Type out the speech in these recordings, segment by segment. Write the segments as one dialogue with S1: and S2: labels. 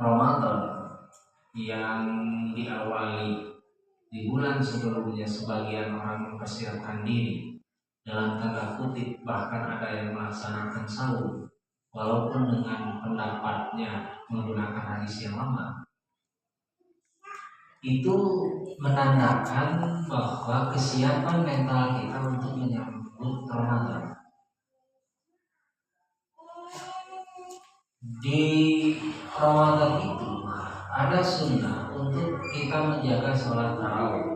S1: Ramadan yang diawali di bulan sebelumnya sebagian orang mempersiapkan diri dalam tanda kutip, bahkan ada yang melaksanakan sahur walaupun dengan pendapatnya menggunakan hadis yang lama. Itu menandakan bahwa kesiapan mental kita untuk menyambut Ramadan. Di Ramadan itu ada sunnah untuk kita menjaga sholat tarawih.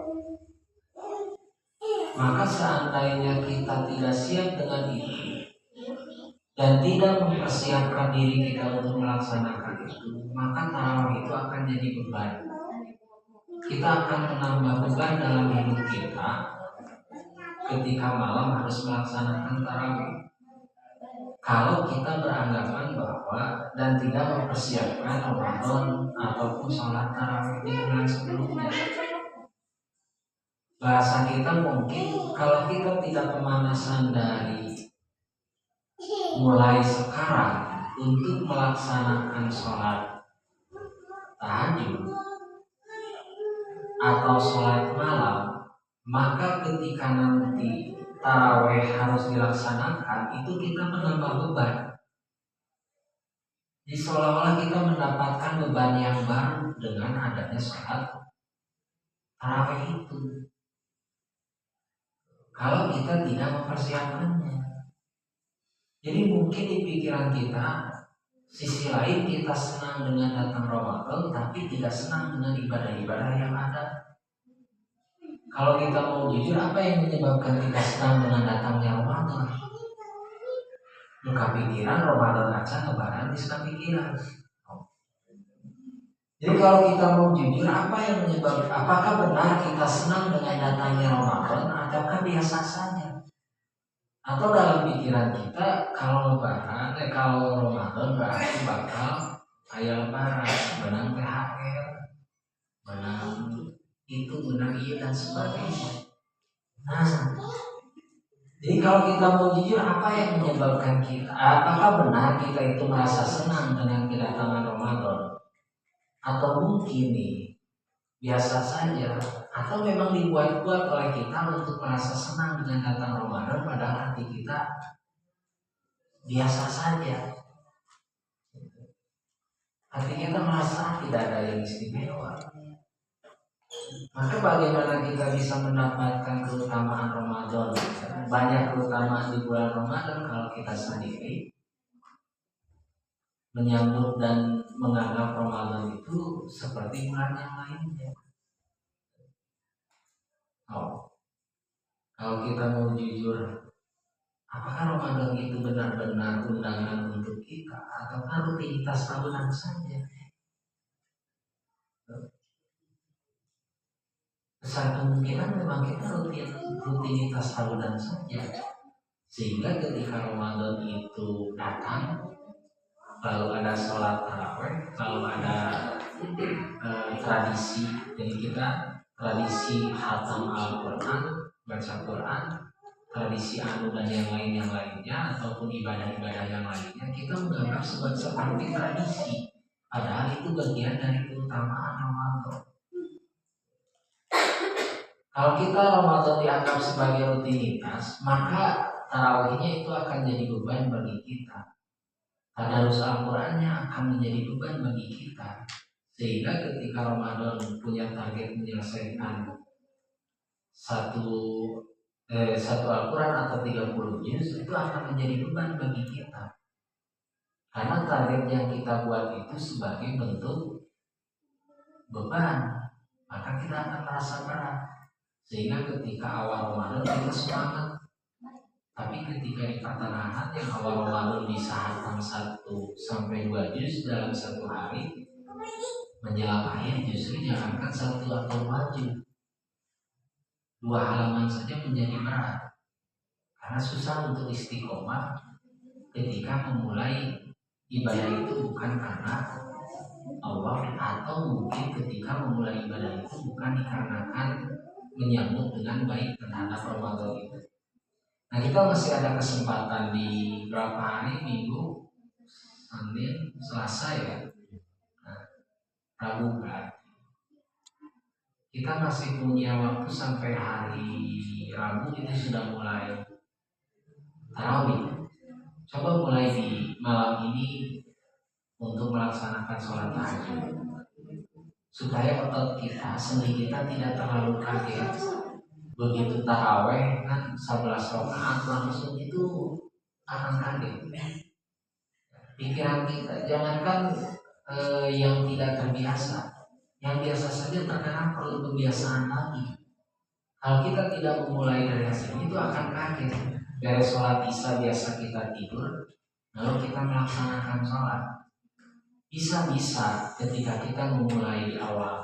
S1: Maka seandainya kita tidak siap dengan itu dan tidak mempersiapkan diri kita untuk melaksanakan itu, maka tarawih itu akan jadi beban. Kita akan menambah beban dalam hidup kita ketika malam harus melaksanakan tarawih. Kalau kita beranggapan bahwa dan tidak mempersiapkan Ramadan ataupun sholat tarawih di bulan sebelumnya. Bahasa kita mungkin kalau kita tidak pemanasan dari mulai sekarang untuk melaksanakan sholat tahajud atau sholat malam, maka ketika nanti tarawih harus dilaksanakan, itu kita menambah beban. Jadi seolah-olah kita mendapatkan beban yang baru dengan adanya sholat tarawih itu. Kalau kita tidak mempersiapkannya, jadi mungkin di pikiran kita, sisi lain kita senang dengan datang Ramadan, tapi tidak senang dengan ibadah-ibadah yang ada. Kalau kita mau jujur, apa yang menyebabkan kita senang dengan datangnya Ramadan? Muka pikiran Ramadan aja lebaran di pikiran. Jadi kalau kita mau jujur, apa yang menyebabkan? Apakah benar kita senang dengan datangnya Ramadan, ataukah biasa saja? Atau dalam pikiran kita kalau lebaran, kalau Ramadan berarti bakal kayak lebaran, menang THR, menang itu, menang iya dan sebagainya. Nah, jadi kalau kita mau jujur, apa yang menyebabkan kita? Apakah benar kita itu merasa senang dengan kedatangan Ramadan? Atau mungkin nih biasa saja, atau memang dibuat-buat oleh kita untuk merasa senang dengan datang Ramadan, padahal hati kita biasa saja. Hati kita merasa tidak ada yang istimewa. Maka bagaimana kita bisa mendapatkan keutamaan Ramadan? Banyak keutamaan di bulan Ramadan kalau kita sendiri menyambut dan menganggap Ramadan itu seperti bulan yang lainnya. Kalau kita mau jujur, apakah Ramadan itu benar-benar undangan untuk kita ataukah rutinitas tahunan saja? Besar kemungkinan memang kita rutinitas tahunan saja. Sehingga ketika Ramadan itu datang, lalu ada sholat tarawih, lalu ada tradisi, jadi kita tradisi khatam Al-Quran, baca Quran, tradisi anu dan yang lainnya ataupun ibadah-ibadah yang lainnya, kita menganggap seperti tradisi, padahal itu bagian dari keutamaan Ramadan. Kalau kita Ramadan dianggap sebagai rutinitas, maka tarawihnya itu akan jadi beban bagi kita. Tadarus Al-Qurannya akan menjadi beban bagi kita. Sehingga ketika Ramadan punya target menyelesaikan satu Al-Quran atau 30 juz, itu akan menjadi beban bagi kita. Karena target yang kita buat itu sebagai bentuk beban, maka kita akan merasa berat. Sehingga ketika awal Ramadan kita semangat, tapi ketika di pertengahan yang awal Ramadan bisa hatam 1 sampai 2 juz dalam satu hari, menjelang akhir justru jangankan 1 atau 2 juz, 2 halaman saja menjadi berat. Karena susah untuk istiqomah ketika memulai ibadah itu bukan karena Allah, atau mungkin ketika memulai ibadah itu bukan dikarenakan menyambut dengan baik terhadap Ramadan itu. Nah, kita masih ada kesempatan di berapa hari, Minggu, Senin, Selasa ya. Nah, Rabu berarti kita masih punya waktu sampai hari Rabu itu sudah mulai tarawih. Coba mulai di malam ini untuk melaksanakan sholat tahajud supaya otot kita, sendi kita tidak terlalu kaget. Begitu taraweh kan 11 rakaat langsung itu akan kaget. Pikiran kita jangankan yang tidak terbiasa, yang biasa saja terkadang perlu kebiasaan lagi. Kalau kita tidak memulai dari hasil itu akan kaget. Dari sholat isya biasa kita tidur, lalu kita melaksanakan sholat. Bisa ketika kita memulai di awal.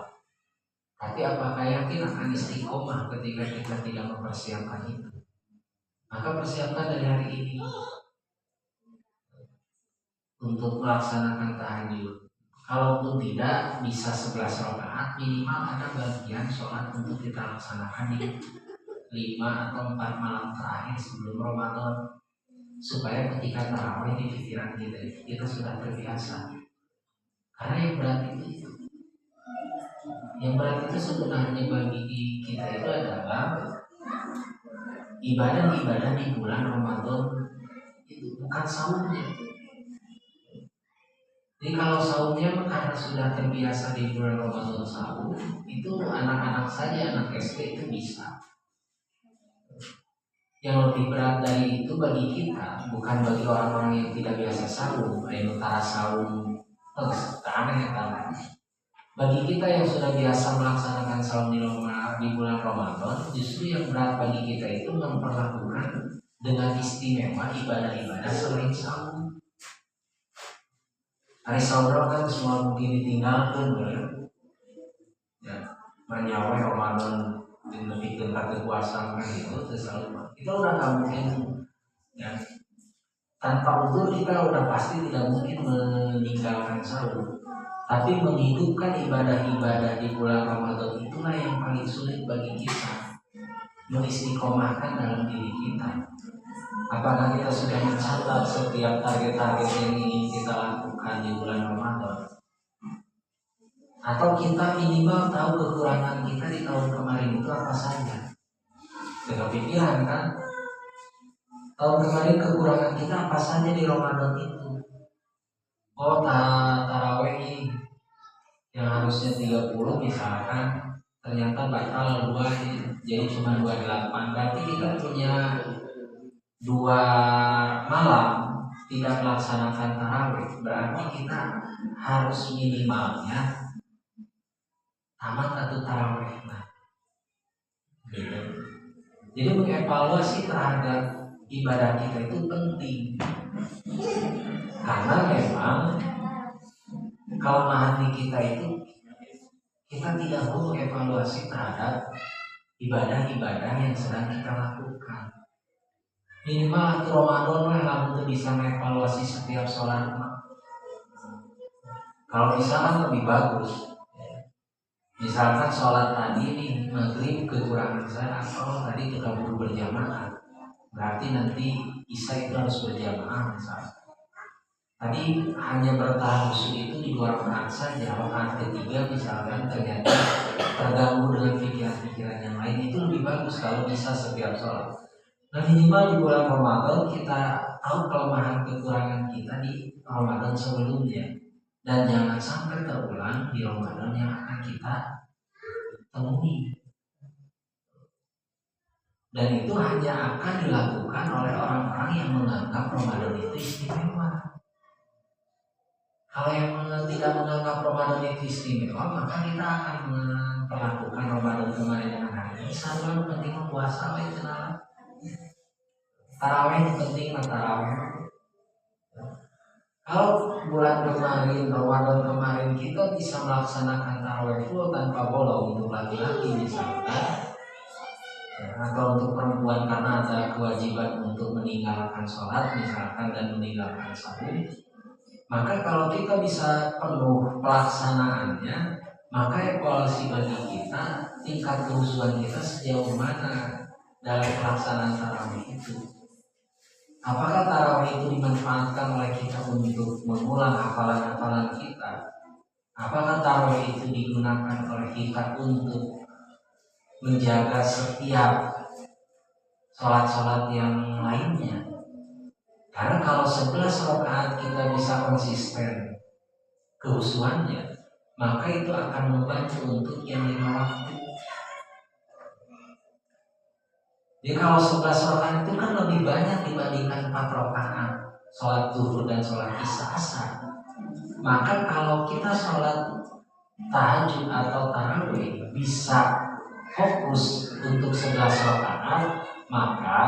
S1: Tapi apakah yakin akan istiqomah ketika kita tidak mempersiapkan itu? Maka persiapkan dari hari ini untuk melaksanakan tahajud. Kalaupun tidak bisa 11 rakaat, minimal ada bagian sholat untuk kita laksanakan di 5 atau 4 malam terakhir sebelum Ramadan, supaya ketika tarawih di pikiran kita sudah terbiasa. Karena yang berat itu sebenarnya bagi kita itu adalah ibadah-ibadah di bulan Ramadan itu, bukan saumnya. Jadi kalau saumnya karena sudah terbiasa di bulan Ramadan saum, itu anak-anak saja, anak SD itu bisa. Yang lebih berat dari itu bagi kita, bukan bagi orang-orang yang tidak biasa saum, yang utara saum, aneh kan. Bagi kita yang sudah biasa melaksanakan saum di bulan Ramadan, justru yang berat bagi kita itu memperlakukan dengan istimewa ibadah-ibadah selain saum. Hari saudara kan semua mungkin ditinggalkan ya, menyawa Ramadan dan lebih dekat kekuasaan kan itu selalu kita udah nggak mungkin ya, tanpa utur kita udah pasti tidak mungkin meninggalkan sahur, tapi menghidupkan ibadah-ibadah di bulan Ramadan itulah yang paling sulit bagi kita mengistiqomahkan dalam diri kita. Apakah kita sudah mencatat setiap target-target yang ingin kita lakukan di bulan Ramadan? Atau kita minimal tahu kekurangan kita di tahun kemarin itu apa saja? Dengan pikiran kan? Tahun kemarin kekurangan kita apa saja di Ramadan itu? Oh, tarawih yang harusnya 30 misalkan ternyata batal 2, jadi cuma 28. Berarti kita punya 2 malam tidak melaksanakan tarawih, berarti kita harus minimalnya tamat 1 tarawih. Nah, gitu. Jadi mengevaluasi terhadap ibadah kita itu penting, karena memang kelemahan di kita itu kita tidak mau mengevaluasi terhadap ibadah-ibadah yang sedang kita lakukan. Minimal 1 Ramadan lah kamu tuh bisa mengevaluasi setiap sholat. Kalau bisa kan lebih bagus. Misalkan sholat tadi nih maghrib kekurangan saya, atau tadi kita buru berjamaah, berarti nanti isya itu harus berjamaah misalkan. Tadi hanya bertahan khusyuk itu di 2 rakaat saja, rakaat ketiga misalkan ternyata terganggu dengan pikiran-pikiran yang lain, itu lebih bagus kalau bisa setiap sholat. Nah minimal di bulan Ramadan kita tahu kelemahan kekurangan kita di Ramadan sebelumnya, dan jangan sampai terulang di Ramadan yang akan kita temui. Dan itu hanya akan dilakukan oleh orang-orang yang menganggap Ramadan itu istimewa. Kalau yang tidak menganggap Ramadan itu istimewa, maka kita akan memperlakukan Ramadan kemarin dengan hari ini sama penting puasa itu nah. Tarawih penting lah tarawih. Kalau bulan kemarin, Ramadan kemarin kita bisa melaksanakan tarawih full tanpa bolong untuk laki-laki misalkan, atau untuk perempuan karena ada kewajiban untuk meninggalkan sholat misalkan dan meninggalkan sahur, maka kalau kita bisa penuh pelaksanaannya, maka evaluasi bagi kita tingkat kehusuan kita sejauh mana dalam pelaksanaan tarawih itu. Apakah tarawih itu dimanfaatkan oleh kita untuk mengulang hafalan-hafalan kita, Apakah tarawih itu digunakan oleh kita untuk menjaga setiap sholat-sholat yang lainnya? Karena kalau 11 rakaat kita bisa konsisten kehusuannya, maka itu akan membantu untuk yang 5 waktu. Jadi kalau 11 rakaat itu kan lebih banyak dibandingkan 4 rakaat sholat zuhur dan sholat isya asar. Maka kalau kita sholat tahajud atau tarawih bisa fokus untuk 11 rakaat, maka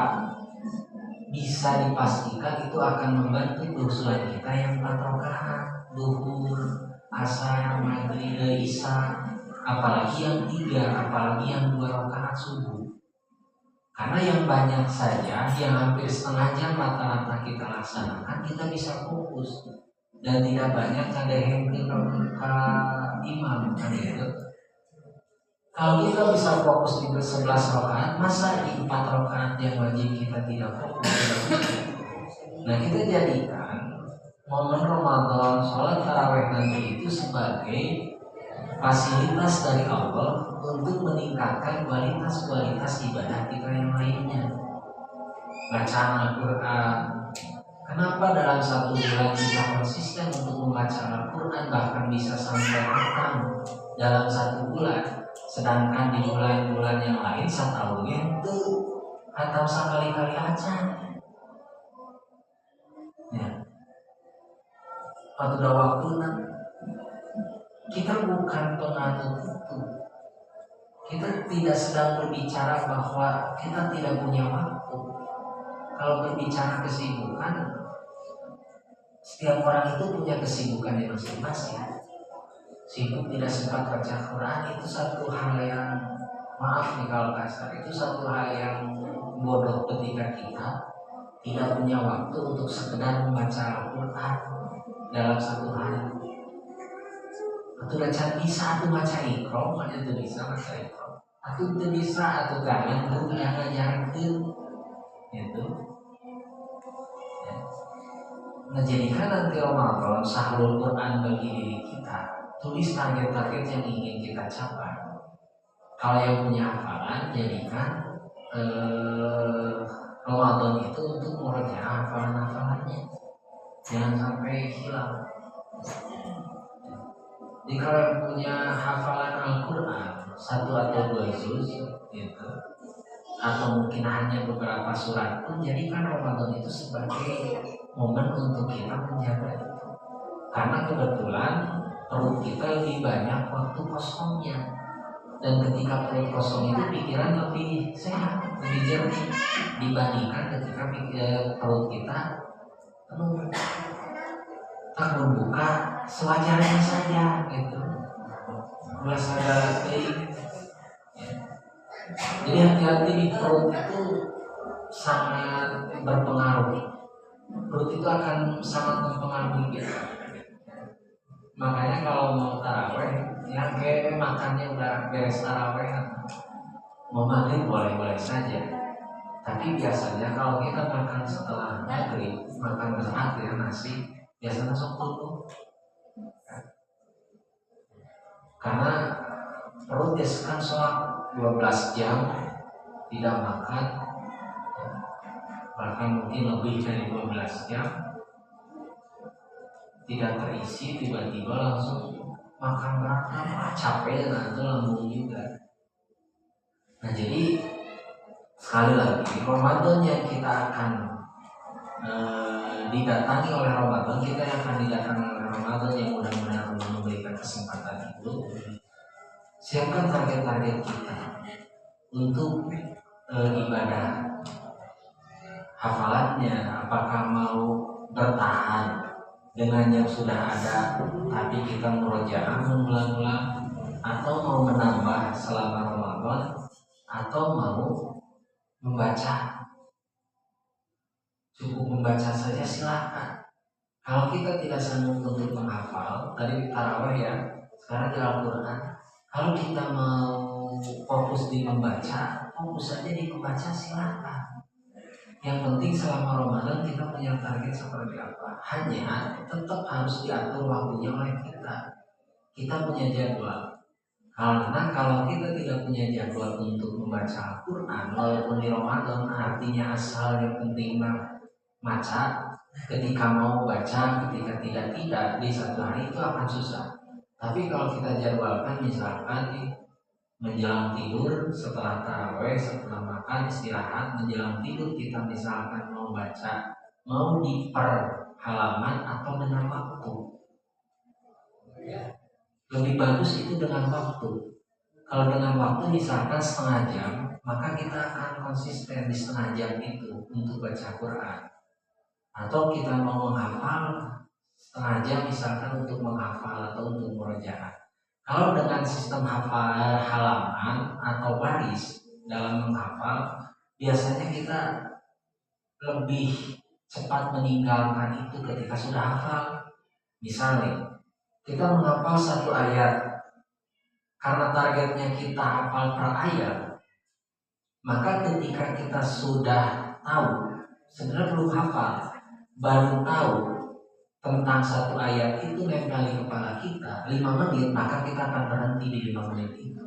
S1: bisa dipastikan itu akan membantu kehusuan kita yang 4 rakaat zuhur, asar, maghrib, isya, apalagi yang 3, apalagi yang 2 rakaat subuh. Karena yang banyak saja, yang hampir setengah jam rata-rata kita laksanakan, kita bisa fokus dan tidak banyak ada yang ke imam kan itu. Kalau kita bisa fokus di 11 rakaat, masa di 4 rakaat yang wajib kita tidak fokus? Nah, kita jadikan momen Ramadan, sholat tarawih nanti itu sebagai fasilitas dari Allah untuk meningkatkan kualitas ibadah kita yang lainnya. Bacaan Al-Quran. Kenapa dalam 1 bulan kita konsisten untuk membaca Al-Quran, bahkan bisa sampai khatam dalam 1 bulan? Sedangkan di bulan-bulan yang lain setahunnya itu khatam sekali-kali aja. Ya. Pada waktu kita bukan penganut itu. Kita tidak sedang berbicara bahwa kita tidak punya waktu. Kalau berbicara kesibukan, setiap orang itu punya kesibukannya masing-masing. Sibuk tidak sempat baca Quran itu satu hal yang, maaf nih kalau kasar, itu satu hal yang bodoh ketika kita tidak punya waktu untuk sekedar membaca Al-Quran dalam 1 hari. Atau baca bisa, atau baca Iqra, itu bisa baca Iqra, atau itu bisa, atau jangan itu yang ngajarkan itu. Nah, jadikan nanti Ramadan sahrul Quran bagi diri kita. Tulis target-target yang ingin kita capai. Kalau yang punya hafalan, jadikan Ramadan itu untuk mengerjakan hafalan-hafalannya. Jangan sampai hilang. Jadi kalau yang punya hafalan Al-Quran 1 atau 2 juz gitu, atau mungkin hanya beberapa surat pun, jadikan Ramadan itu sebagai momen untuk kita menjaga itu. Karena kebetulan perut kita lebih banyak waktu kosongnya, dan ketika perut kosong itu pikiran lebih sehat, lebih jernih dibandingkan ketika perut kita penuh. Tak membuka sewajarnya saja gitu, merasa baik. Jadi hati-hati, di perut itu sangat berpengaruh. Perut itu akan sangat mempengaruhi kita. Makanya kalau mau taraweh, yang kayak makannya udah beres taraweh, mau maghrib boleh-boleh saja. Tapi biasanya kalau kita makan setelah maghrib, makan berat ya, nasi, biasanya sok tutup. Karena perut biasanya sholat 12 jam tidak makan, bahkan mungkin lebih dari 12 jam tidak terisi, tiba-tiba langsung makan berat, capek dan itu lambung juga. Nah, jadi sekali lagi, Ramadan yang kita akan didatangi oleh Ramadan, kita yang akan didatangi oleh Ramadan yang mudah-mudahan Allah memberikan kesempatan itu, siapkan target-target kita untuk ibadah hafalannya. Apakah mau bertahan dengan yang sudah ada tapi kita murojaah mengulang-ulang, atau mau menambah selama Ramadan, atau mau membaca. Cukup membaca saja silakan. Kalau kita tidak sanggup untuk menghafal, tadi tarawih ya, sekarang di Al-Quran, kalau kita mau fokus di membaca, fokus saja di membaca silakan. Yang penting selama Ramadan kita punya target seperti apa. Hanya tetap harus diatur waktunya oleh kita. kita punya jadwal. Karena kalau kita tidak punya jadwal untuk membaca Al-Quran, walaupun di Ramadan, artinya asal yang penting baca, ketika mau baca, ketika tidak di satu hari itu akan susah. Tapi kalau kita jadwalkan, misalkan nih, menjelang tidur, setelah taraweh, setelah makan, istirahat, menjelang tidur kita misalkan mau baca, mau di per halaman atau dengan waktu. Lebih bagus itu dengan waktu. Kalau dengan waktu misalkan setengah jam, maka kita akan konsisten di setengah jam itu untuk baca Quran. Atau kita mau menghafal setengah jam misalkan untuk menghafal atau untuk murojaah. Kalau dengan sistem hafal halaman atau baris dalam menghafal, biasanya kita lebih cepat meninggalkan itu ketika sudah hafal. Misalnya, kita menghafal satu ayat, karena targetnya kita hafal per ayat, maka ketika kita sudah tahu, sebenarnya belum hafal, baru tahu tentang satu ayat itu nempel di kepala kita 5 menit, maka kita akan berhenti di 5 menit itu.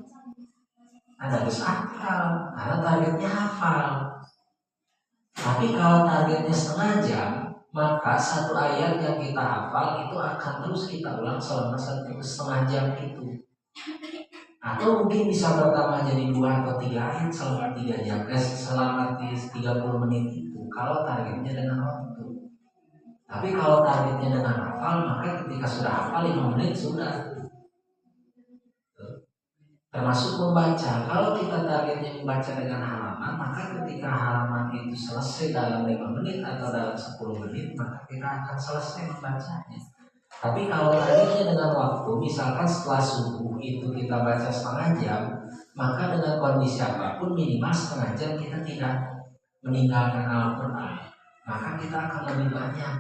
S1: Ada harus hafal, karena targetnya hafal. Tapi kalau targetnya setengah jam, maka satu ayat yang kita hafal itu akan terus kita ulang selama setengah jam itu. Atau mungkin bisa bertambah jadi 2 atau 3 ayat selama 3 jam, selama 30 menit itu, kalau targetnya dengan waktu. Tapi kalau targetnya dengan hafal, maka ketika sudah hafal 5 menit sudah. Termasuk membaca. Kalau kita targetnya membaca dengan halaman, maka ketika halaman itu selesai dalam 5 menit atau dalam 10 menit, maka kita akan selesai membacanya. Tapi kalau targetnya dengan waktu, misalkan setelah subuh itu kita baca setengah jam, maka dengan kondisi apapun minimal setengah jam kita tidak meninggalkan Al-Quran, maka kita akan lebih banyak.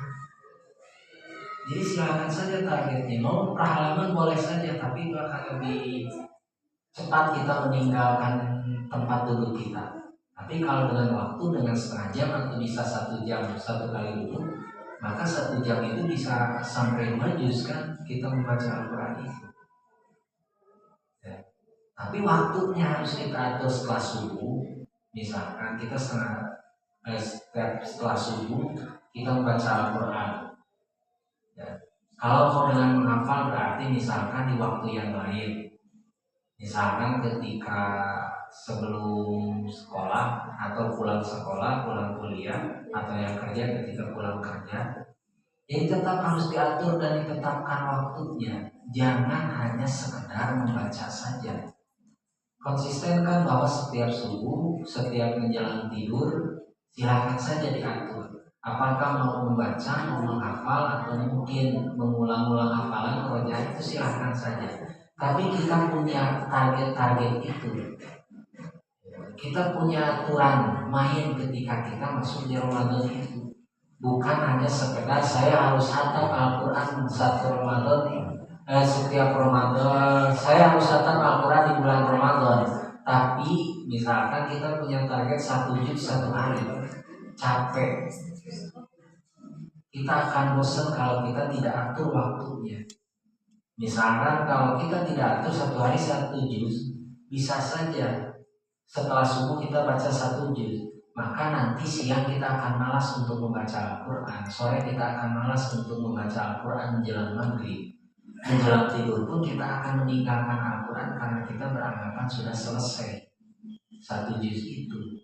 S1: Jadi silakan saja targetnya, mau per halaman boleh saja, tapi itu akan lebih cepat kita meninggalkan tempat duduk kita. Tapi kalau dengan waktu, dengan setengah jam atau bisa 1 jam satu kali duduk, maka 1 jam itu bisa sampai 2 juz kan kita membaca Al-Quran itu. Ya. Tapi waktunya harus kita atur setelah subuh. Misalkan kita setelah subuh kita membaca Al-Quran. Ya. Kalau mau dengan menghafal berarti misalkan di waktu yang lain. Misalkan ketika sebelum sekolah atau pulang sekolah, pulang kuliah, atau yang kerja ketika pulang kerja, jadi tetap harus diatur dan ditetapkan waktunya. Jangan hanya sekedar membaca saja. Konsistenkan bahwa setiap subuh, setiap menjelang tidur, silakan saja diatur. Apakah mau membaca, mau menghafal, atau mungkin mengulang-ulang hafalan roja, itu silakan saja. Tapi kita punya target-target itu. Kita punya aturan main ketika kita masuk di Ramadan itu. Bukan hanya sekedar saya harus hatam Al-Quran satu Ramadan, setiap Ramadan saya harus hatam Al-Quran di bulan Ramadan. Tapi misalkan kita punya target 1 juz 1 hari, capek. Kita akan bosan kalau kita tidak atur waktunya. Misalkan kalau kita tidak atur 1 hari 1 juz, bisa saja setelah subuh kita baca 1 juz, maka nanti siang kita akan malas untuk membaca Al-Quran, sore kita akan malas untuk membaca Al-Quran menjelang maghrib, menjelang tidur pun kita akan meninggalkan Al-Quran karena kita beranggapan sudah selesai 1 juz itu.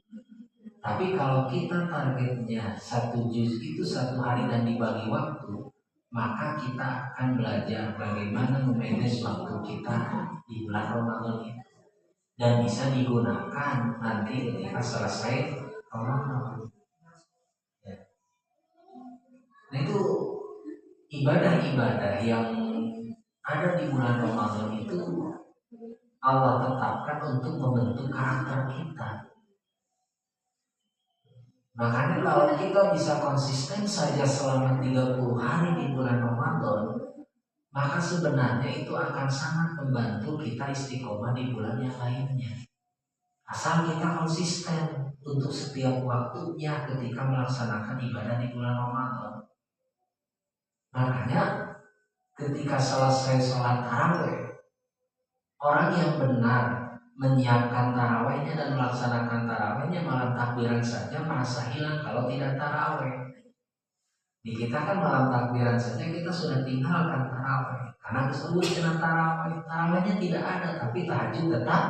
S1: Tapi kalau kita targetnya 1 juz itu 1 hari dan dibagi waktu, maka kita akan belajar bagaimana memanage waktu kita di bulan Ramadan itu, dan bisa digunakan nanti ketika selesai Ramadan. Ya. Nah itu ibadah-ibadah yang ada di bulan Ramadan itu Allah tetapkan untuk membentuk karakter kita. Makanya kalau kita bisa konsisten saja selama 30 hari di bulan Ramadan, maka sebenarnya itu akan sangat membantu kita istiqomah di bulan yang lainnya. Asal kita konsisten untuk setiap waktunya ketika melaksanakan ibadah di bulan Ramadan. Makanya ketika selesai sholat tarawih, orang yang benar menyiapkan tarawihnya dan melaksanakan tarawihnya malam takbiran saja merasa hilang kalau tidak tarawih. Di kita kan malam takbiran saja kita sudah tinggalkan tarawih karena disebut dengan tarawih. Tarawihnya tidak ada, tapi tahajud tetap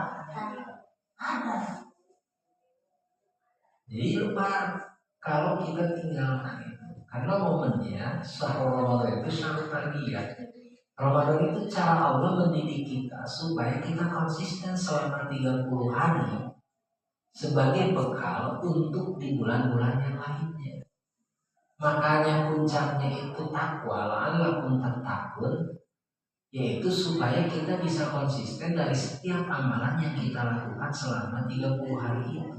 S1: ada. Jadi lupa kalau kita tinggalkan itu, karena momennya sahur Ramadan itu syahrul tarbiyah. Ramadan itu cara Allah mendidik kita supaya kita konsisten selama 30 hari sebagai bekal untuk di bulan-bulan yang lainnya. Makanya puncaknya itu takwa, la'allakum tattaqun, yaitu supaya kita bisa konsisten dari setiap amalan yang kita lakukan selama 30 hari itu.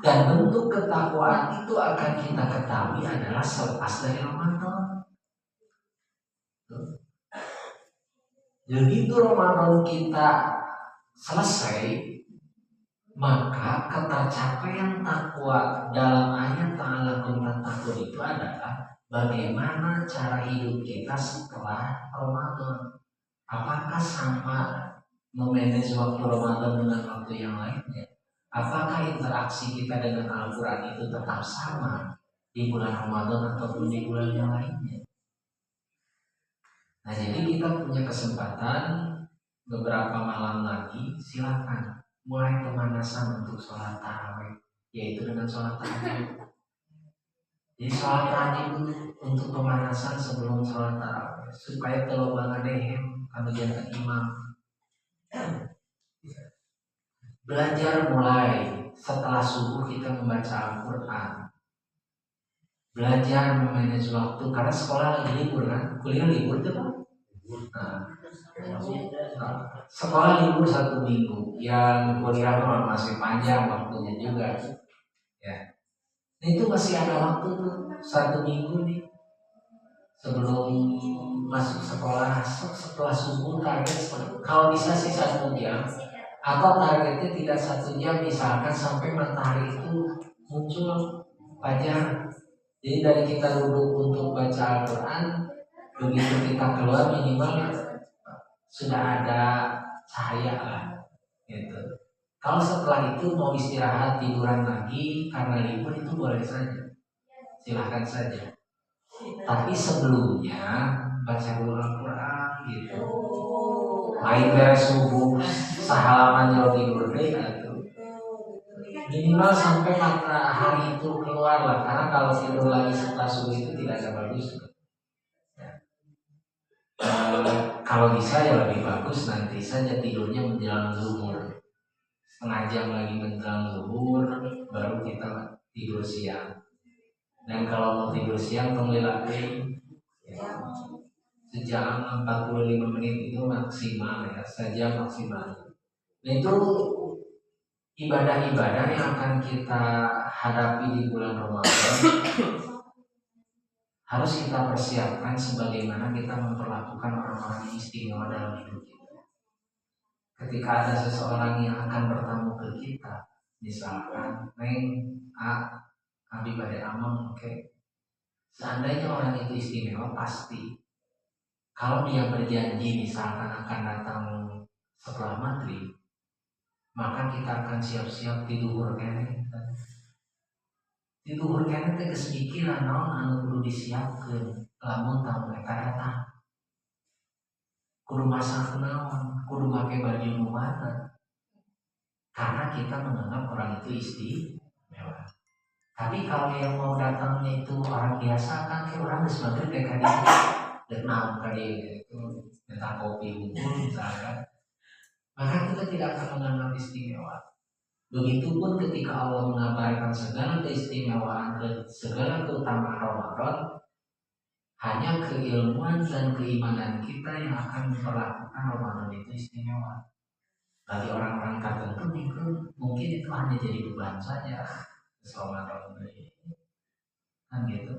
S1: Dan bentuk ketakwaan itu akan kita ketahui adalah selepas dari Ramadan. Begitu Ramadan kita selesai, maka ketercapaian takwa dalam ayat ta'alakum tattaqun itu adalah bagaimana cara hidup kita setelah Ramadan. Apakah sama memanage waktu Ramadan dengan waktu yang lainnya? Apakah interaksi kita dengan Al-Quran itu tetap sama di bulan Ramadan ataupun di bulan yang lainnya? Nah, jadi kita punya kesempatan beberapa malam lagi, silakan mulai pemanasan untuk sholat tarawih, yaitu dengan sholat tahajud. Jadi sholat tahajud itu untuk pemanasan sebelum sholat tarawih, supaya kalau bangadehem kami jangan imam. Belajar mulai setelah subuh kita membaca Al-Quran. Belajar memanage waktu karena sekolah lagi libur kan, kuliah libur tuh kan. Nah, sekolah libur 1 minggu, yang kuliah masih panjang waktunya juga. Ya, itu masih ada waktu tuh 1 minggu nih sebelum masuk sekolah. Setelah subuh target kalau bisa sih 1 jam. Atau targetnya tidak 1 jam, misalkan sampai matahari itu muncul fajar. Jadi dari kita duduk untuk baca Al-Quran, begitu kita keluar minimal sudah ada cahaya lah, gitu. Kalau setelah itu mau istirahat tiduran lagi karena libur itu boleh saja, silahkan saja. Tapi sebelumnya baca dulu Al-Quran gitu. Lain beres subuh sehalaman jauh tidur deh gitu. Minimal sampai matahari itu keluar lah, karena kalau tidur lagi setelah subuh itu tidak ada bagus. Kalau bisa ya lebih bagus nanti saja tidurnya menjelang zuhur, setengah jam lagi menjelang zuhur baru kita tidur siang. Dan kalau mau tidur siang penglilatin ya, sejam 45 menit itu maksimal ya, saja maksimal. Nah, itu ibadah-ibadah yang akan kita hadapi di bulan Ramadan harus kita persiapkan sebagaimana kita memperlakukan orang-orang yang istimewa dalam hidup kita. Ketika ada seseorang yang akan bertamu ke kita, misalkan Neng Abi Bade Amang, oke. Seandainya orang itu istimewa, pasti kalau dia berjanji misalkan akan datang setelah maghrib, maka kita akan siap-siap di duhur kene. Di duhur kene teh geus mikiran naon anu kudu disiapkeun lamun tamu eta datang. Kudu masak naon, kudu make baju nu mana. Karena kita menganggap orang itu istimewa. Tapi kalau yang mau datangnya itu orang biasa, kan kayak orang geus maghrib teh ka dieu dan naon ka dieu itu minta kopi unggul misalkan. Maka kita tidak akan menganggap istimewa. Begitupun ketika Allah mengabarkan segala keistimewaan dan segala keutamaan Ramadan, hanya keilmuan dan keimanan kita yang akan memperlakukan Ramadan itu istimewa. Bagi orang-orang tertentu mungkin itu hanya jadi beban saja selama Ramadan ini. Kan gitu.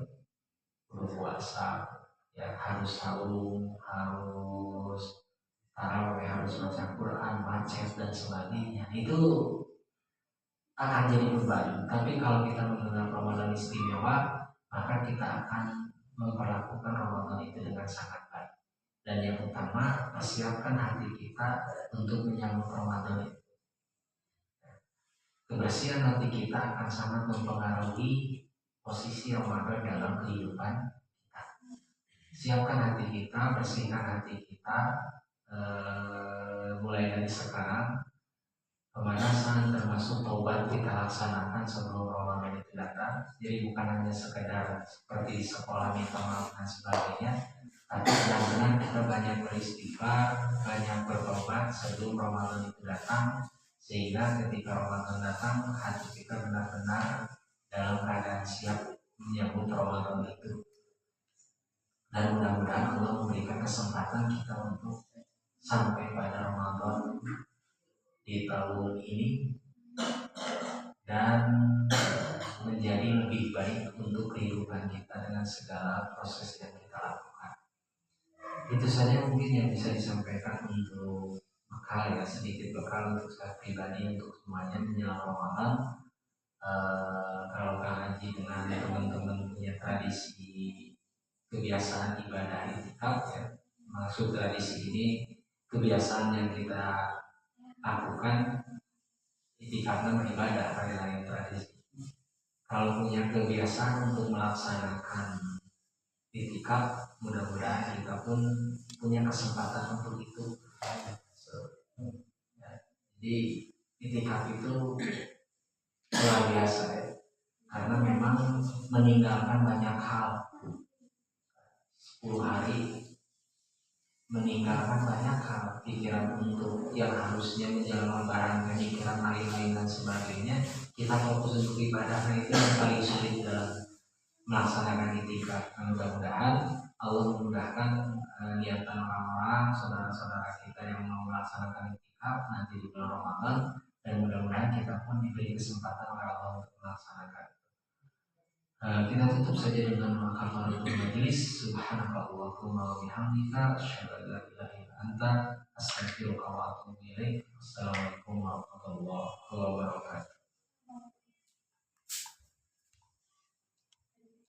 S1: Berpuasa, ya harus saum, harus tarawih, harus baca Quran, macet dan sebagainya. Itu akan jadi beban. Tapi kalau kita mengenal Ramadan istimewa, maka kita akan memperlakukan Ramadan itu dengan sangat baik. Dan yang utama, persiapkan hati kita untuk menyambut Ramadan itu. Kebersihan hati kita akan sangat mempengaruhi posisi Ramadan dalam kehidupan kita. Siapkan hati kita, bersihkan hati kita, mulai dari sekarang. Pemanasan termasuk taubat kita laksanakan sebelum Ramadan itu datang. Jadi bukan hanya sekedar seperti sekolah minta maaf dan sebagainya, tapi benar-benar kita banyak beristighfar, banyak bertobat sebelum Ramadan itu datang, sehingga ketika Ramadan datang hati kita benar-benar dalam keadaan siap menyambut Ramadan itu. Dan mudah-mudahan Allah memberikan kesempatan kita untuk sampai pada Ramadan di tahun ini dan menjadi lebih baik untuk kehidupan kita dengan segala proses yang kita lakukan. Itu saja mungkin yang bisa disampaikan untuk bekal, ya, sedikit bekal untuk saya pribadi, untuk semuanya menjelang Ramadan. Kalau Kang Haji dengan teman-teman punya tradisi kebiasaan ibadah itikaf, ya, maksud tradisi ini kebiasaan yang kita lakukan. Itikafnya beribadah pada lain tradisi. Kalau punya kebiasaan untuk melaksanakan itikaf, mudah-mudahan kita pun punya kesempatan untuk itu. Jadi itikaf itu luar biasa, ya, karena memang meninggalkan banyak hal. 10 hari meninggalkan banyak hal, pikiran untuk yang harusnya menjalankan barang pikiran lain-lain dan sebagainya. Kita fokus untuk ibadah, itu yang paling sulit dalam melaksanakan itikaf. Mudah-mudahan Allah memudahkan niatan orang-orang, saudara-saudara kita yang mau melaksanakan itikaf nanti di bulan Ramadan, dan mudah-mudahan kita pun diberi kesempatan oleh Allah untuk melaksanakan. Kita tutup saja dengan kafaratul majlis. Subhanakallahumma wa bihamdika asyhadu an la ilaha illa anta astaghfiruka wa atubu ilaik. Assalamualaikum.